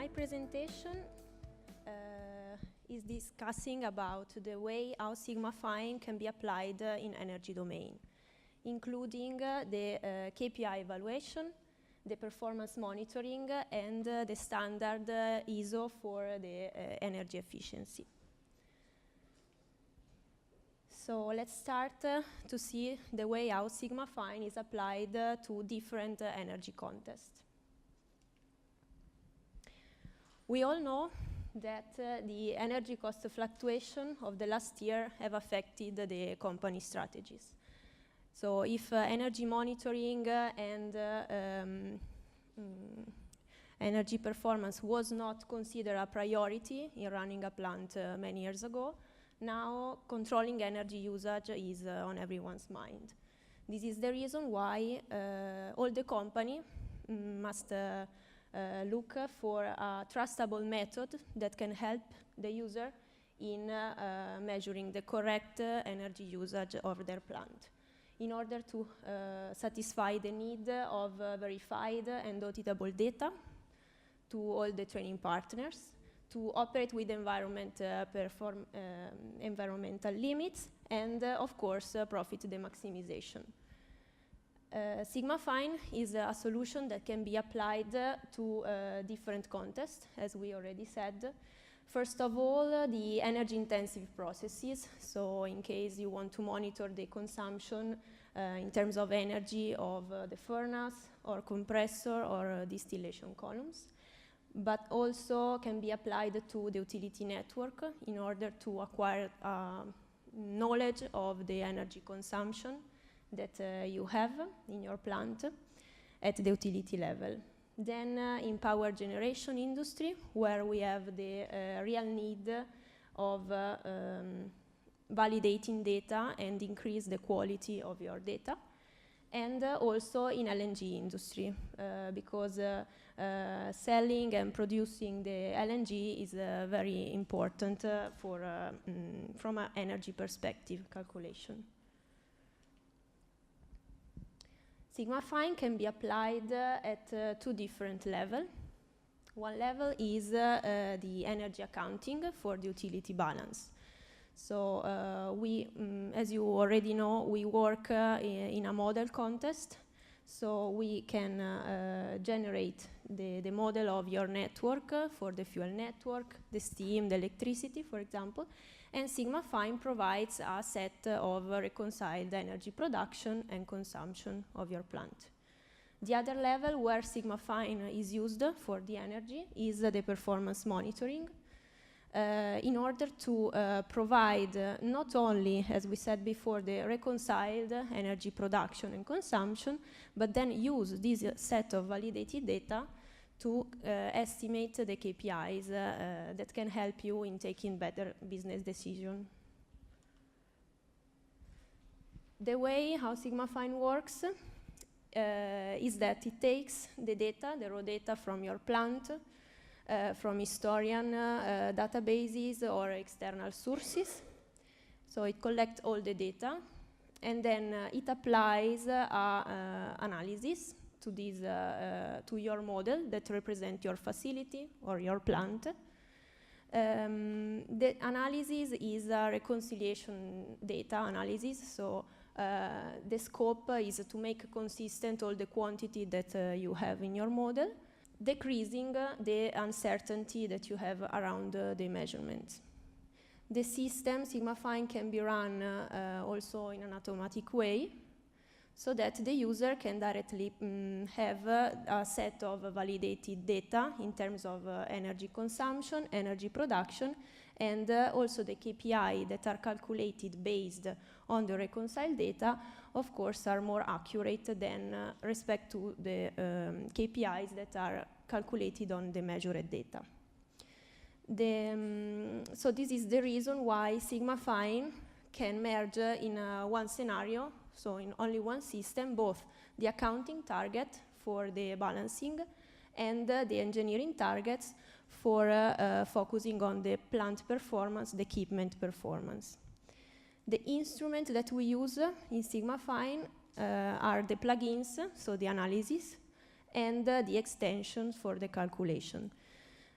My presentation is discussing about the way how Sigmafine can be applied in energy domain, including the KPI evaluation, the performance monitoring, and the standard ISO for the energy efficiency. So let's start to see the way how Sigmafine is applied to different energy contexts. We all know that the energy cost fluctuation of the last year have affected the company strategies. So if energy monitoring and energy performance was not considered a priority in running a plant many years ago, now controlling energy usage is on everyone's mind. This is the reason why all the company must look for a trustable method that can help the user in measuring the correct energy usage of their plant in order to satisfy the need of verified and auditable data to all the training partners, to operate with environmental limits, and of course profit the maximization. Sigmafine is a solution that can be applied to different contexts, as we already said. First of all, the energy intensive processes. So in case you want to monitor the consumption in terms of energy of the furnace or compressor or distillation columns, but also can be applied to the utility network in order to acquire knowledge of the energy consumption that you have in your plant at the utility level. Then in power generation industry, where we have the real need of validating data and increase the quality of your data. And also in LNG industry, because selling and producing the LNG is very important from an energy perspective calculation. Sigmafine can be applied at two different levels. One level is the energy accounting for the utility balance. So as you already know, we work in a model context. So we can generate the model of your network for the fuel network, the steam, the electricity, for example. And Sigmafine provides a set of reconciled energy production and consumption of your plant. The other level where Sigmafine is used for the energy is the performance monitoring, in order to provide not only, as we said before, the reconciled energy production and consumption, but then use this set of validated data to estimate the KPIs that can help you in taking better business decisions. The way how Sigmafine works is that it takes the data, the raw data from your plant, from historian databases or external sources. So it collects all the data, and then it applies analysis to this to your model that represent your facility or your plant. The analysis is a reconciliation data analysis, so the scope is to make consistent all the quantity that you have in your model, decreasing the uncertainty that you have around the measurements. The system, Sigmafine, can be run also in an automatic way, so that the user can directly have a set of validated data in terms of energy consumption, energy production, and also the KPI that are calculated based on the reconciled data, of course, are more accurate than respect to the KPIs that are calculated on the measured data. So this is the reason why Sigmafine can merge in one scenario, so in only one system, both the accounting target for the balancing and the engineering targets for focusing on the plant performance, the equipment performance. The instrument that we use in Sigmafine are the plugins, so the analysis, and the extensions for the calculation.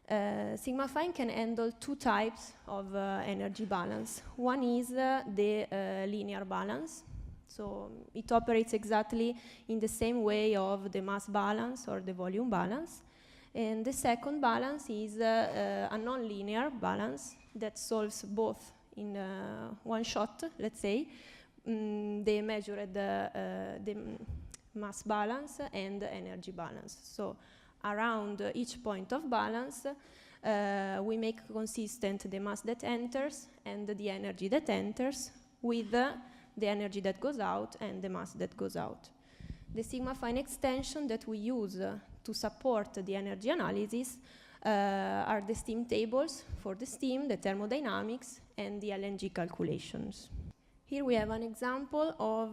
Sigmafine can handle two types of energy balance. One is the linear balance. So it operates exactly in the same way of the mass balance or the volume balance. And the second balance is a non-linear balance that solves both in one shot, let's say. They measured the mass balance and the energy balance. So around each point of balance, we make consistent the mass that enters and the energy that enters with the energy that goes out and the mass that goes out. The Sigmafine extension that we use to support the energy analysis are the steam tables for the steam, the thermodynamics, and the LNG calculations. Here we have an example of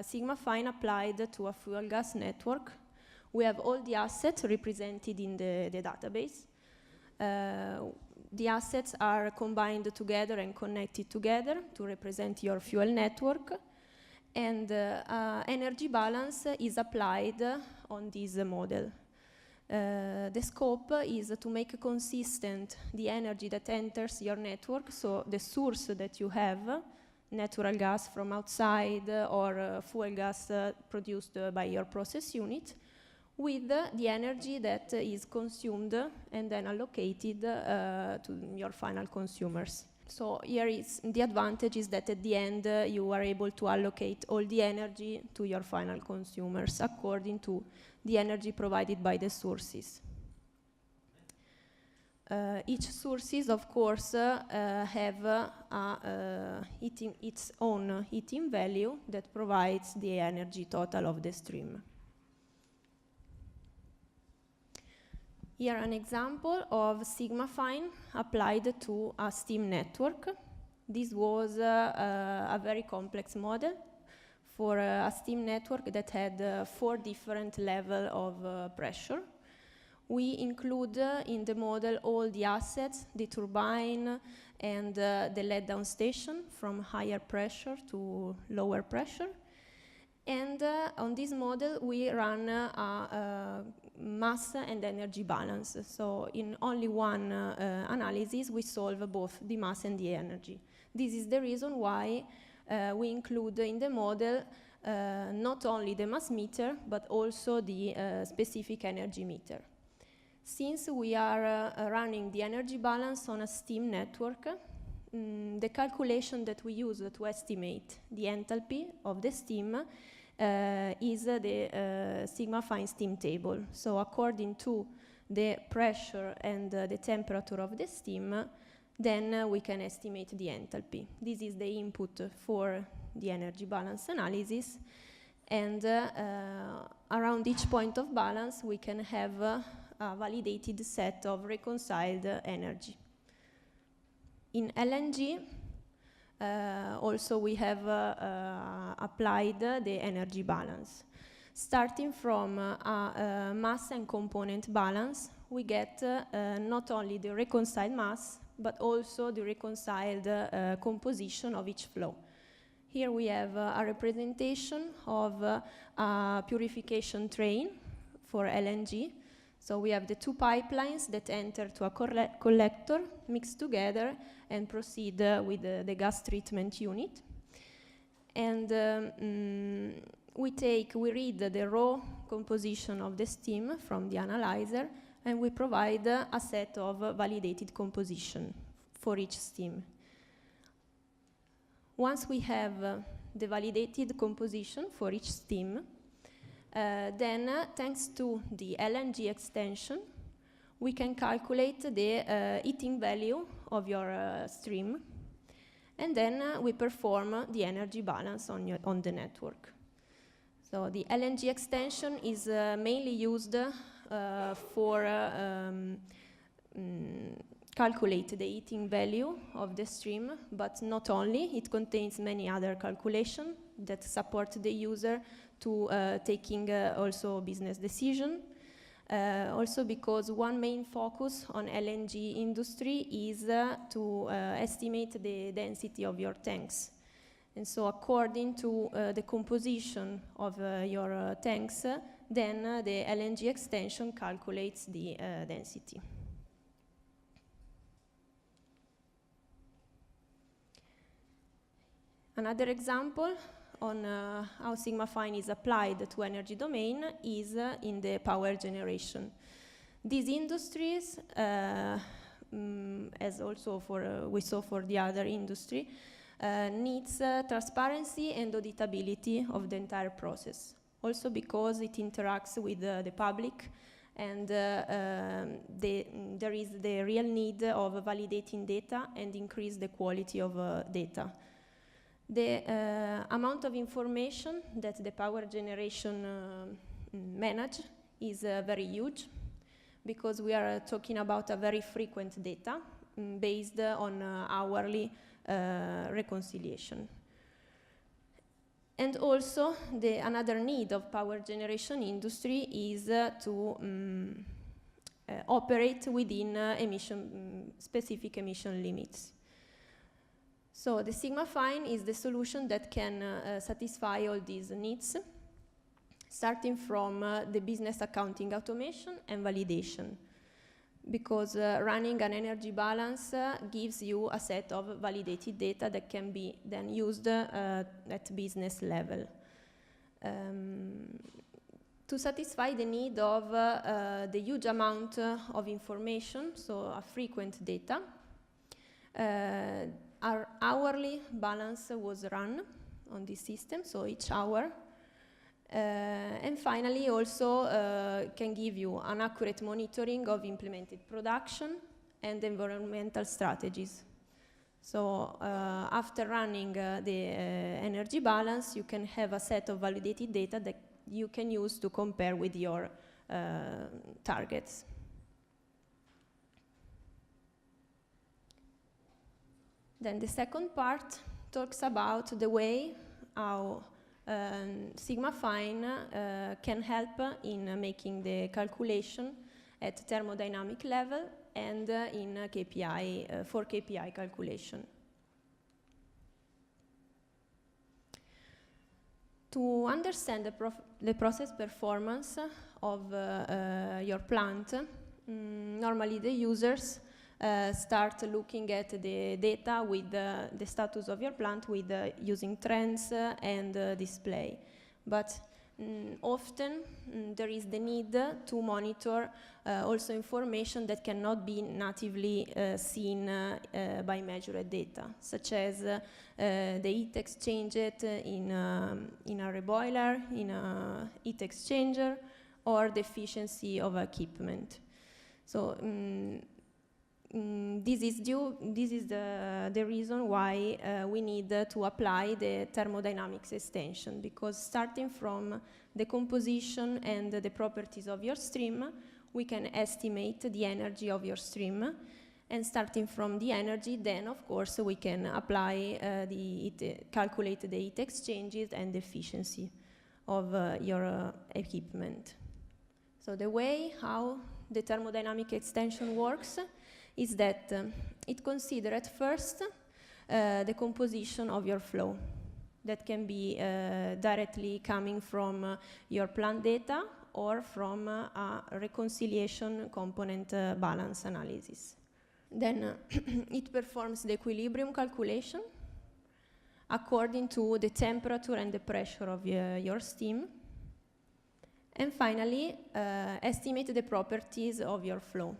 Sigmafine applied to a fuel gas network. We have all the assets represented in the database. The assets are combined together and connected together to represent your fuel network. And energy balance is applied on this model. The scope is to make consistent the energy that enters your network, so the source that you have, natural gas from outside or fuel gas produced by your process unit, with the energy that is consumed and then allocated to your final consumers. So here is the advantage is that at the end you are able to allocate all the energy to your final consumers according to the energy provided by the sources. Each sources, of course, have its own heating value that provides the energy total of the stream. Here an example of Sigmafine applied to a steam network. This was a very complex model for a steam network that had 4 different levels of pressure. We include in the model all the assets, the turbine and the let-down station from higher pressure to lower pressure. And on this model, we run a mass and energy balance. So in only one analysis, we solve both the mass and the energy. This is the reason why we include in the model not only the mass meter, but also the specific energy meter. Since we are running the energy balance on a steam network, the calculation that we use to estimate the enthalpy of the steam is the Sigmafine steam table. So according to the pressure and the temperature of the steam, then we can estimate the enthalpy. This is the input for the energy balance analysis. And around each point of balance, we can have a validated set of reconciled energy. In LNG, also we have applied the energy balance. Starting from a mass and component balance, we get not only the reconciled mass, but also the reconciled composition of each flow. Here we have a representation of a purification train for LNG. So we have the 2 pipelines that enter to a collector, mix together, and proceed with the gas treatment unit. And we read the raw composition of the steam from the analyzer, and we provide a set of validated composition for each steam. Once we have the validated composition for each steam, then thanks to the LNG extension, we can calculate the heating value of your stream, and then we perform the energy balance on the network. So the LNG extension is mainly used for calculate the heating value of the stream, but not only, it contains many other calculations that support the user to taking also business decision. Also because one main focus on LNG industry is to estimate the density of your tanks. And so according to the composition of your tanks, then the LNG extension calculates the density. Another example on how Sigmafine is applied to energy domain is in the power generation. These industries, as also we saw for the other industry, needs transparency and auditability of the entire process. Also because it interacts with the public, and there is the real need of validating data and increase the quality of data. The amount of information that the power generation manage is very huge, because we are talking about a very frequent data based on hourly reconciliation. And also, another need of power generation industry is to operate within specific emission limits. So the Sigmafine is the solution that can satisfy all these needs, starting from the business accounting automation and validation, because running an energy balance gives you a set of validated data that can be then used at business level. To satisfy the need of the huge amount of information, so a frequent data, our hourly balance was run on this system, so each hour. And finally, also can give you an accurate monitoring of implemented production and environmental strategies. So after running the energy balance, you can have a set of validated data that you can use to compare with your targets. Then the second part talks about the way how Sigmafine can help in making the calculation at thermodynamic level and in KPI, for KPI calculation. To understand the process performance of your plant, normally the users start looking at the data with the status of your plant with using trends and display. But often there is the need to monitor also information that cannot be natively seen by measured data, such as the heat exchanged in a reboiler, in a heat exchanger, or the efficiency of equipment. So this is the reason why we need to apply the thermodynamics extension, because starting from the composition and the properties of your stream, we can estimate the energy of your stream, and starting from the energy, then of course we can apply calculate the heat exchanges and the efficiency of your equipment. So the way how the thermodynamic extension works is that it considers at first the composition of your flow that can be directly coming from your plant data or from a reconciliation component balance analysis. Then it performs the equilibrium calculation according to the temperature and the pressure of your steam. And finally, estimate the properties of your flow.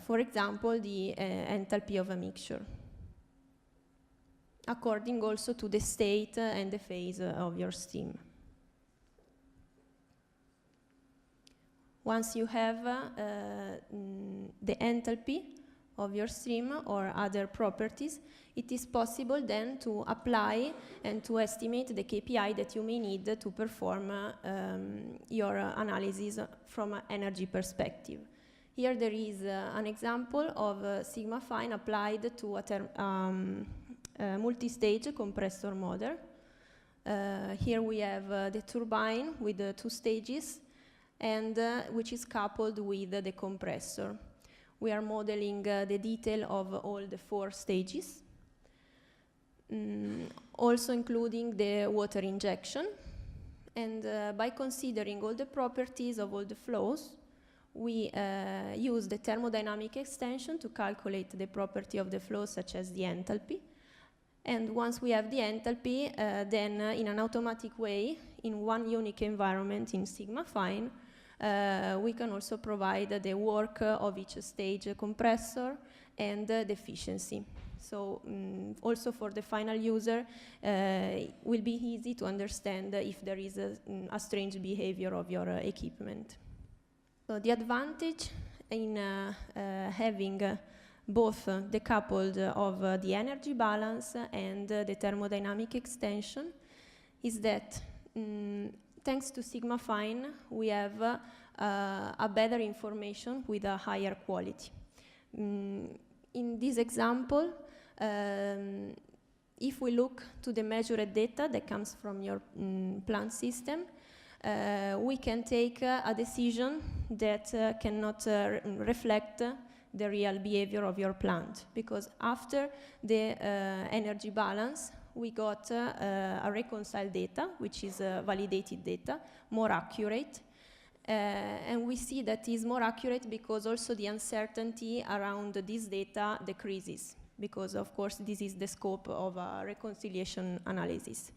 For example, the enthalpy of a mixture, according also to the state and the phase of your steam. Once you have the enthalpy of your stream or other properties, it is possible then to apply and to estimate the KPI that you may need to perform your analysis from an energy perspective. Here there is an example of Sigmafine applied to a multi-stage compressor model. Here we have the turbine with the 2 stages, and which is coupled with the compressor. We are modeling the detail of all the 4 stages, also including the water injection. And by considering all the properties of all the flows, we use the thermodynamic extension to calculate the property of the flow, such as the enthalpy, And once we have the enthalpy, then in an automatic way, in one unique environment in Sigmafine, we can also provide the work of each stage compressor and the efficiency. So also for the final user, it will be easy to understand if there is a strange behavior of your equipment. So the advantage in having both decoupled of the energy balance and the thermodynamic extension is that thanks to Sigmafine, we have a better information with a higher quality. In this example, if we look to the measured data that comes from your plant system, we can take a decision that cannot reflect the real behavior of your plant, because after the energy balance, we got a reconciled data, which is validated data, more accurate. And we see that is more accurate because also the uncertainty around this data decreases, because of course this is the scope of a reconciliation analysis.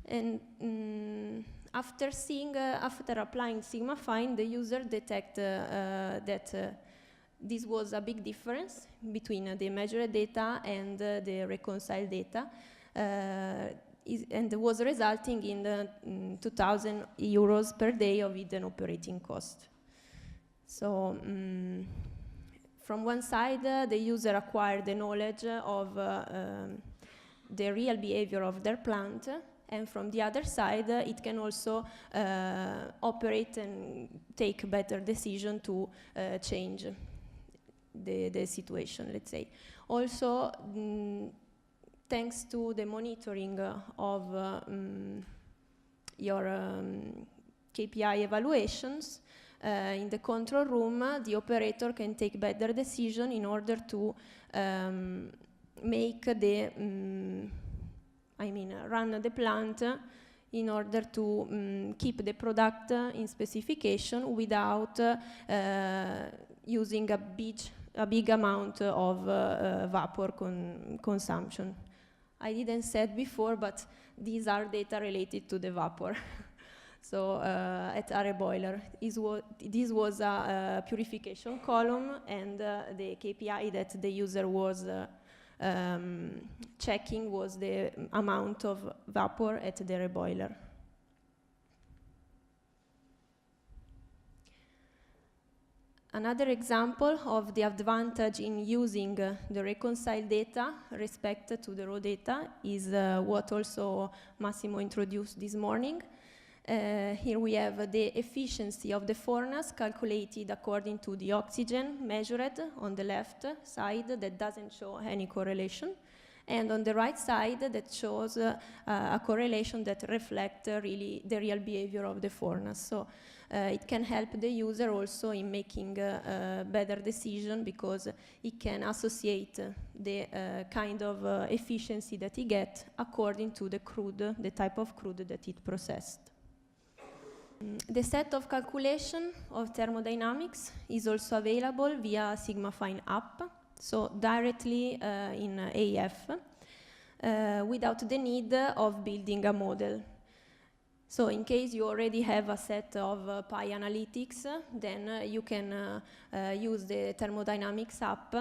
And after applying Sigmafine, the user detect that this was a big difference between the measured data and the reconciled data, and was resulting in 2,000 euros per day of hidden operating cost. So from one side, the user acquired the knowledge of the real behavior of their plant, and from the other side, it can also operate and take better decision to change the situation, let's say. Also, thanks to the monitoring of your KPI evaluations, in the control room, the operator can take better decision in order to make the, run the plant in order to keep the product in specification without using a big amount of vapor consumption. I didn't say it before, but these are data related to the vapor. So at area boiler, this was a purification column, and the KPI that the user was checking was the amount of vapor at the area boiler. Another example of the advantage in using the reconciled data respect to the raw data is what also Massimo introduced this morning. Here we have the efficiency of the furnace calculated according to the oxygen measured on the left side that doesn't show any correlation, and on the right side that shows a correlation that reflects really the real behavior of the furnace. So it can help the user also in making a better decision, because it can associate the kind of efficiency that he gets according to the crude, the type of crude that it processed. The set of calculation of thermodynamics is also available via Sigmafine app, so directly in AF, without the need of building a model. So in case you already have a set of Pi analytics, then you can use the Thermodynamics app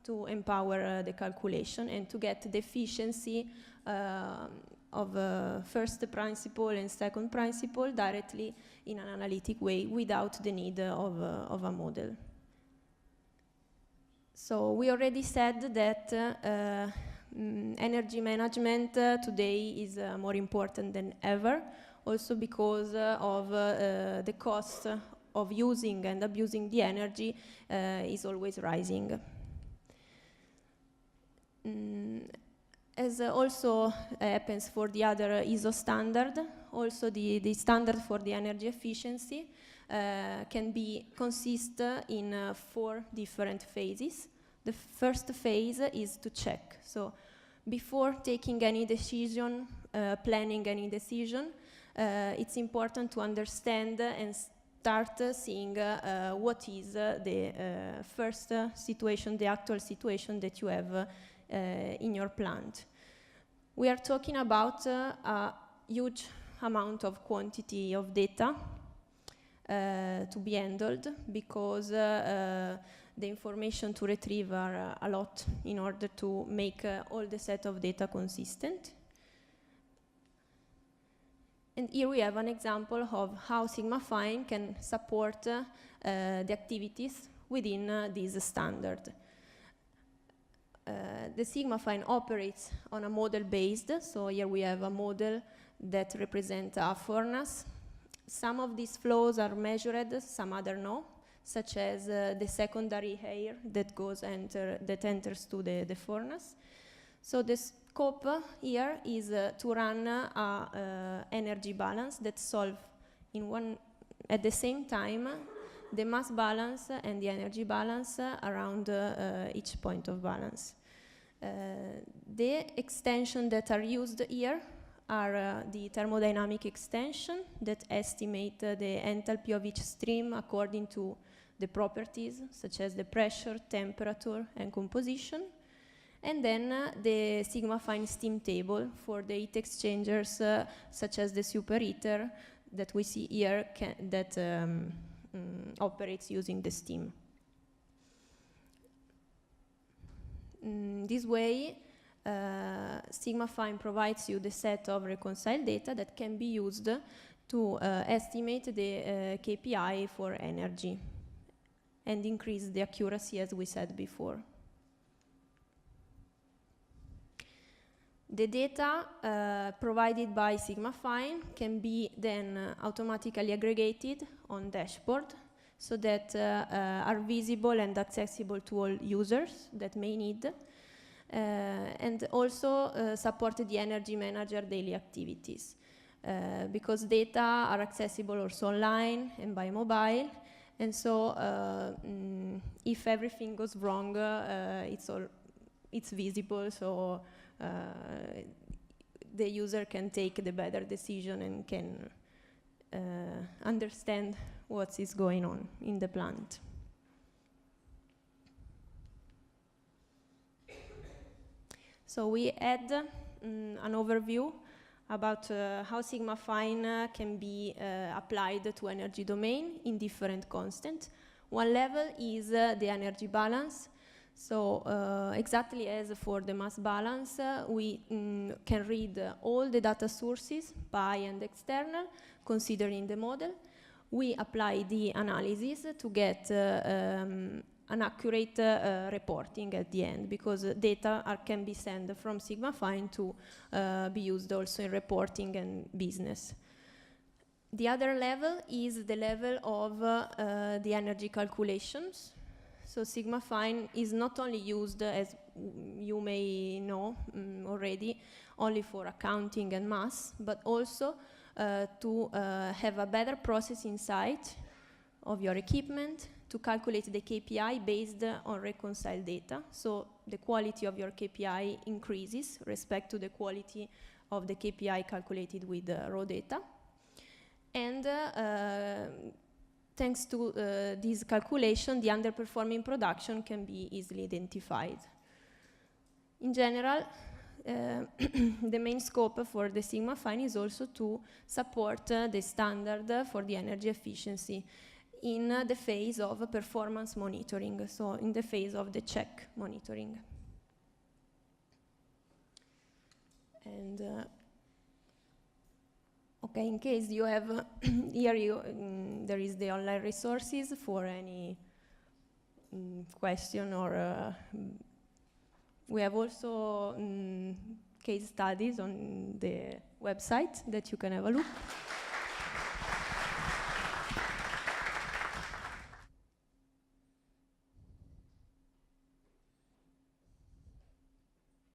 to empower the calculation and to get the efficiency of first principle and second principle directly in an analytic way without the need of a model. So we already said that energy management today is more important than ever, also because of the cost of using and abusing the energy is always rising. As also happens for the other ISO standard, also the standard for the energy efficiency can consist in 4 different phases. The first phase is to check. So before taking any decision, planning any decision, it's important to understand and start seeing what is the first situation, the actual situation that you have in your plant. We are talking about a huge amount of quantity of data to be handled, because the information to retrieve are a lot in order to make all the set of data consistent. And here we have an example of how Sigmafine can support the activities within this standard. The Sigmafine operates on a model-based, so here we have a model that represents a furnace. Some of these flows are measured, some other no, such as the secondary air that enters to the furnace. So the scope here is to run a energy balance that solves at the same time the mass balance and the energy balance around each point of balance. The extensions that are used here are the thermodynamic extension that estimate the enthalpy of each stream according to the properties such as the pressure, temperature, and composition. And then the Sigmafine steam table for the heat exchangers such as the superheater that we see here that operates using the steam. This way, Sigmafine provides you the set of reconciled data that can be used to estimate the KPI for energy and increase the accuracy, as we said before. The data provided by Sigmafine can be then automatically aggregated on dashboard so that are visible and accessible to all users that may need, and also support the energy manager daily activities, because data are accessible also online and by mobile, and so if everything goes wrong, it's visible, so the user can take the better decision and can understand what is going on in the plant. So we had an overview about how Sigmafine can be applied to energy domain in different constants. One level is the energy balance. So exactly as for the mass balance, we can read all the data sources, pi and external, considering the model. We apply the analysis to get an accurate reporting at the end, because data can be sent from Sigmafine to be used also in reporting and business. The other level is the level of the energy calculations. So Sigmafine is not only used, as you may know already, only for accounting and mass, but also to have a better process insight of your equipment, to calculate the KPI based on reconciled data. So the quality of your KPI increases respect to the quality of the KPI calculated with raw data. And thanks to this calculation, the underperforming production can be easily identified. In general, the main scope for the Sigmafine is also to support the standard for the energy efficiency in the phase of performance monitoring, so in the phase of the check monitoring. And okay, in case you have here, there is the online resources for any question, or we have also case studies on the website that you can have a look.